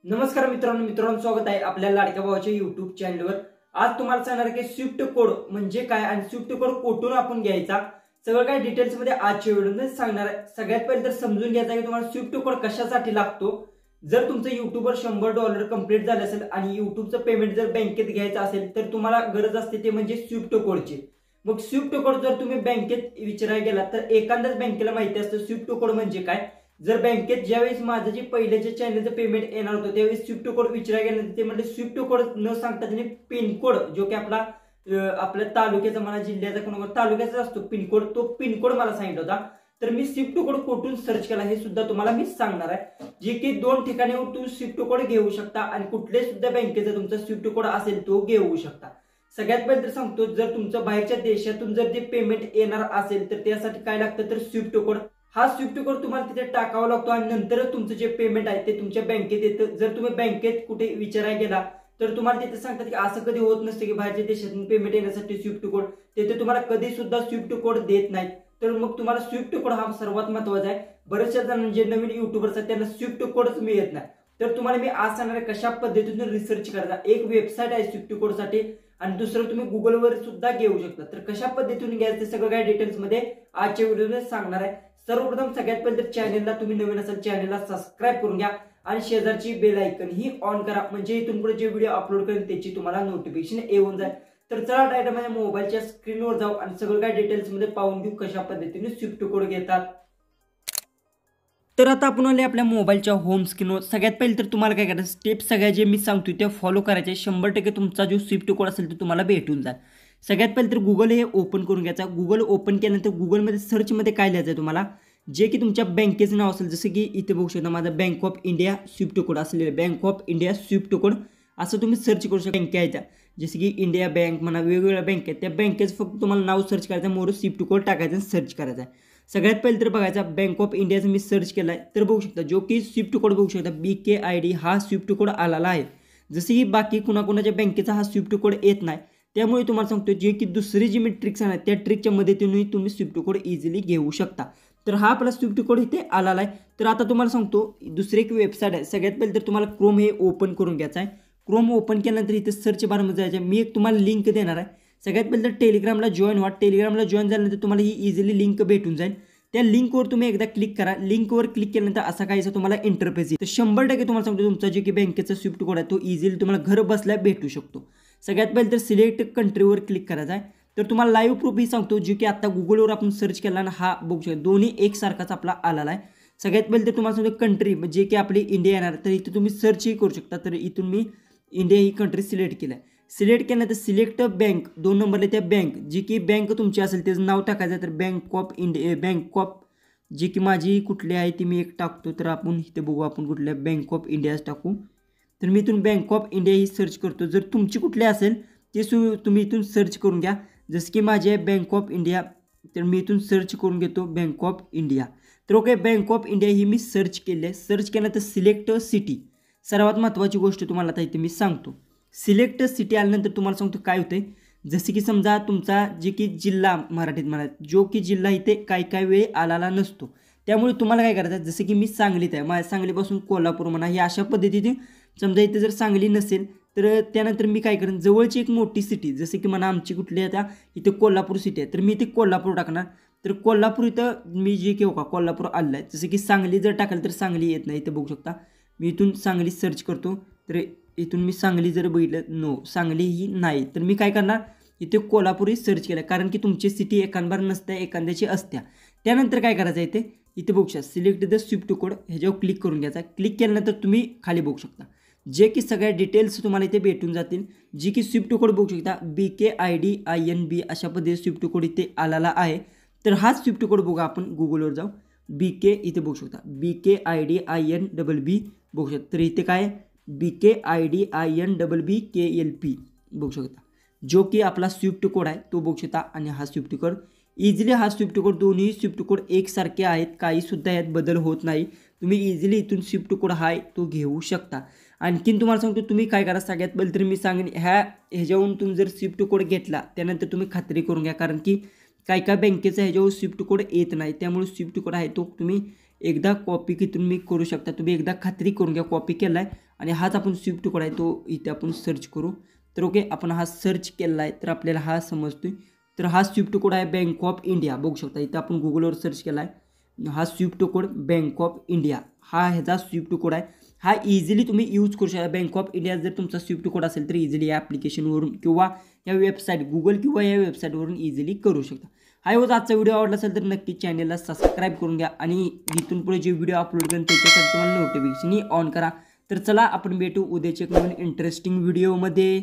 नमस्कार मित्रांनो स्वागत आहे आपल्या लाडक्या भावाच्या YouTube चॅनलवर। आज तुम्हाला सांगणार आहे की स्विफ्ट कोड म्हणजे काय आणि स्विफ्ट कोड कुठून आपण घ्यायचा सगळं काय डिटेल्स मध्ये आजच्या व्हिडिओमध्ये सांगणार आहे। सगळ्यात पहिले तर समजून घ्यायचं की तुम्हाला स्विफ्ट कोड कशासाठी लागतो। जर तुमचं YouTube वर $100 कंप्लीट झालं असेल आणि YouTubeचं पेमेंट जर बँकेत घ्यायचं असेल तर तुम्हाला गरज असते ते म्हणजे स्विफ्ट कोडची। मग स्विफ्ट कोड जर तुम्ही बँकेत विचारायला गेला तर एखाद्याच बँकेला माहिती असतं स्विफ्ट कोड म्हणजे काय। जर बँकेत ज्यावेळेस माझं जे पहिल्याच्या चॅनलचं पेमेंट येणार होतं त्यावेळेस स्विफ्ट कोड विचारायला गेलं ते म्हणजे स्विफ्ट कोड न सांगता त्यांनी पिन कोड जो की आपल्या तालुक्याचा मला जिल्ह्याचा कोणा तालुक्याचा असतो पिन कोड तो पिन कोड मला सांगितलं होता। तर मी स्विफ्ट कोड कुठून सर्च केला हे सुद्धा तुम्हाला मी सांगणार आहे। जे की दोन ठिकाणीवर तुम्ही स्विफ्ट कोड घेऊ शकता आणि कुठले सुद्धा बँकेचा तुमचा स्विफ्ट कोड असेल तो घेऊ शकता। सगळ्यात पहिले तर सांगतो जर तुमचं बाहेरच्या देशातून जर ते पेमेंट येणार असेल तर त्यासाठी काय लागतं तर स्विफ्ट कोड। हा स्विफ्ट कोड तुम्हाला तिथे टाकावा लागतो आणि नंतर तुमचं जे पेमेंट आहे ते तुमच्या बँकेत येतं। जर तुम्ही बँकेत कुठे विचारायला गेला तर तुम्हाला तिथे सांगतात की असं कधी होत नसते की बाहेरच्या देशातून पेमेंट येण्यासाठी स्विफ्ट कोड तिथे तुम्हाला कधी सुद्धा स्विफ्ट कोड देत नाहीत। तर मग तुम्हाला स्विफ्ट कोड हा सर्वात महत्त्वाचा आहे। बरेचशा जणांना जे नवीन युट्यूबर्स आहेत त्यांना स्विफ्ट कोडच मिळत नाही। तर तुम्हाला मी आज सांगणार आहे कशा पद्धतीने रिसर्च करायचा। एक वेबसाईट आहे स्विफ्ट कोडसाठी आणि दुसरं तुम्ही गुगलवर सुद्धा घेऊ शकता। तर कशा पद्धतीने घ्यायचं ते सगळं काय डिटेल्स मध्ये आजच्या व्हिडिओमध्ये सांगणार आहे। सर्वप्रथम सगळ्यात पहिले चॅनलला तुम्ही नवीन असाल चॅनलला सबस्क्राइब करून घ्या आणि शेजारची बेल आयकॉन ही ऑन करा म्हणजे इथून पुढे जे व्हिडिओ अपलोड करेन त्याची तुम्हाला नोटिफिकेशन येऊन जाईल। तर चला डायरेक्ट माझ्या मोबाईलच्या स्क्रीनवर जाऊ आणि सगळं काय डिटेल्स मध्ये पाहून घेऊ कशा पद्धतीने स्विफ्ट कोड घेतात। तर आता आपण आले आपल्या मोबाईलच्या होम स्क्रीनवर। सगळ्यात पहिले तर तुम्हाला काय करायचं स्टेप सगळ्या जे मी सांगतोय ते फॉलो करायचे। 100% तुमचा जो स्विफ्ट कोड असेल तो तुम्हाला भेटून जाईल। सगळ्यात पहिले तर गुगल हे ओपन करून घ्यायचा। गुगल ओपन केल्यानंतर गुगलमध्ये सर्चमध्ये काय लिहायचं तुम्हाला जे की तुमच्या बँकेचं नाव असेल जसं की इथे बघू शकता माझा bank of India swift code असलेलं bank of India swift code असं तुम्ही सर्च करू शकता। बँक आहे त्या जसं की इंडिया बँक म्हणा वेगवेगळ्या बँक आहेत त्या बँकेचं फक्त तुम्हाला नाव सर्च करायचं मोर स्विफ्ट कोड टाकायचं आणि सर्च करायचं आहे। सगळ्यात पहिले तर बघायचा बँक ऑफ इंडियाचं मी सर्च केला आहे तर बघू शकता जो की स्विफ्ट कोड बघू शकता BKID हा स्विफ्ट कोड आलेला आहे। जसं की बाकी कुणाकुणाच्या बँकेचा हा स्विफ्ट कोड येत नाही त्यामुळे तुम्हाला सांगतो जे की दुसरी जी मी ट्रिक्स आहे त्या ट्रिकच्या मदतीने तुम्ही स्विफ्ट कोड इझिली घेऊ शकता। तर हा आपला स्विफ्ट कोड इथे आलेला आहे। तर आता तुम्हाला सांगतो दुसरी एक वेबसाईट आहे। सगळ्यात पहिले तर तुम्हाला क्रोम हे ओपन करून घ्यायचं आहे। क्रोम ओपन केल्यानंतर इथे सर्च बारमध्ये जायचं मी एक तुम्हाला लिंक देणार आहे। सगळ्यात पहिले तर टेलिग्रामला जॉईन व्हा। टेलिग्रामला जॉईन झाल्यानंतर तुम्हाला ही इझिली लिंक भेटून जाईल। त्या लिंकवर तुम्ही एकदा क्लिक करा। लिंकवर क्लिक केल्यानंतर असा काहीसा तुम्हाला इंटरफेस येईल। तर 100% तुम्हाला सांगतो तुमचा जे की बँकेचा स्विफ्ट कोड आहे तो इझिली तुम्हाला घर बसल्या भेटू शकतो। सगळ्यात पहिले तर सिलेक्ट कंट्रीवर क्लिक करायचं आहे। तर तुम्हाला लाईव्ह प्रूफ ही सांगतो जे की आता गुगलवर आपण सर्च केला ना हा बघू शकता दोन्ही एकसारखाच आपला आलेला आहे। सगळ्यात पहिले तर तुम्हाला सांगतो कंट्री जे की आपली इंडिया येणार तर इथे तुम्ही सर्चही करू शकता। तर इथून मी इंडिया ही कंट्री सिलेक्ट केलं आहे। सिलेक्ट केल्यानंतर सिलेक्ट बँक 2 नंबरला त्या बँक जी की बँक तुमची असेल त्याचं नाव टाकायचं। तर bank of India bank of जी की माझी कुठली आहे ती मी एक टाकतो। तर आपण इथे बघू आपण कुठल्या बँक ऑफ इंडियाच टाकू। तर मी इथून bank of India he search करतो। जर तुमची कुठली असेल ते तुम्ही इथून सर्च करून घ्या। जसं की माझी आहे बँक ऑफ इंडिया तर मी इथून सर्च करून घेतो बँक ऑफ इंडिया। तर okay bank of India he me search केली आहे। सर्च केल्यानंतर सिलेक्ट सिटी सर्वात महत्त्वाची गोष्ट तुम्हाला आता इथे मी सांगतो। सिलेक्ट सिटी आल्यानंतर तुम्हाला सांगतो काय होते जसे की समजा तुमचा जे की जिल्हा मराठीत म्हणा जो की जिल्हा इथे काय वेळी आलेला नसतो त्यामुळे तुम्हाला काय करायचं जसं की मी सांगलीत आहे माझ्या सांगलीपासून कोल्हापूर म्हणा ही अशा पद्धतीने समजा इथे जर सांगली नसेल तर त्यानंतर मी काय करेन जवळची एक मोठी सिटी जसं की म्हणा आमची कुठली आता इथे कोल्हापूर सिटी आहे तर मी इथे कोल्हापूर टाकणार। तर कोल्हापूर इथं मी जे की का कोल्हापूर आलं आहे जसं की सांगली जर टाकलं तर सांगली येत नाही इथे बघू शकता। मी इथून सांगली सर्च करतो तर इथून मी सांगली जर बघितलं नो सांगली ही नाही तर मी काय करणार इथे कोल्हापूरही सर्च केलं कारण की तुमची सिटी एखादबार नसते एखाद्याची असत्या। त्यानंतर काय करायचं इथे बघू शकता सिलेक्ट द स्विफ्ट कोड ह्याच्यावर क्लिक करून घ्यायचा। क्लिक केल्यानंतर तुम्ही खाली बघू शकता जे की सगळ्या डिटेल्स तुम्हाला इथे भेटून जातील। जी की स्विफ्ट कोड बघू शकता BKID INB अशा पद्धतीने स्विफ्ट कोड इथे आलेला आहे। तर हाच स्विफ्ट कोड बघा आपण गुगलवर जाऊ BK इथे बघू शकता BKID INBB बघू शकता। तर इथे काय BKID INBB KLP बघू शकता जो की आपला स्विफ्ट कोड आहे तो बघू शकता। आणि हा स्विफ्ट कोड इझिली हा स्विफ्ट कोड दोन्ही स्विफ्ट कोड एकसारखे आहेत काही सुद्धा यात बदल होत नाही। तुम्ही इझिली इथून स्विफ्ट कोड आहे तो घेऊ शकता। आणखीन तुम्हाला सांगतो तुम्ही काय करा सगळ्यात पहिले तर मी सांगेन ह्याच्यावरून तुम्ही जर स्विफ्ट कोड घेतला त्यानंतर तुम्ही खात्री करून घ्या कारण की काय बँकेचा ह्याच्यावर स्विफ्ट कोड येत नाही त्यामुळे स्विफ्ट कोड आहे तो तुम्ही एकदा कॉपी तिथून मी करू शकता। तुम्ही एकदा खात्री करून घ्या कॉपी केलाय आणि हाच आपण स्विफ्ट कोड आहे तो इथे आपण सर्च करू. तर ओके, आपण हा सर्च केला आहे तर आपल्याला हा समजतोय. तर हा स्विफ्ट कोड आहे बँक ऑफ इंडिया. बघू शकता इथं आपण गुगलवर सर्च केला आहे. हा Swift code bank of India हा ह्याचा स्विफ्ट कोड आहे. हा इझिली तुम्ही यूज करू शकता. बँक ऑफ इंडिया जर तुमचा स्विफ्ट कोड असेल तर इझिली या ॲप्लिकेशनवरून किंवा या वेबसाईट गुगल किंवा या वेबसाईटवरून इझिली करू शकता. हा होता आजचा व्हिडिओ. आवडला असेल तर नक्की चॅनलला सबस्क्राईब करून घ्या आणि इथून पुढे जे व्हिडिओ अपलोड करेन त्याच्यासाठी तुम्हाला नोटिफिकेशनही ऑन करा. तर चला आपण भेटू उद्याच्या एक नवीन इंटरेस्टिंग व्हिडिओमध्ये.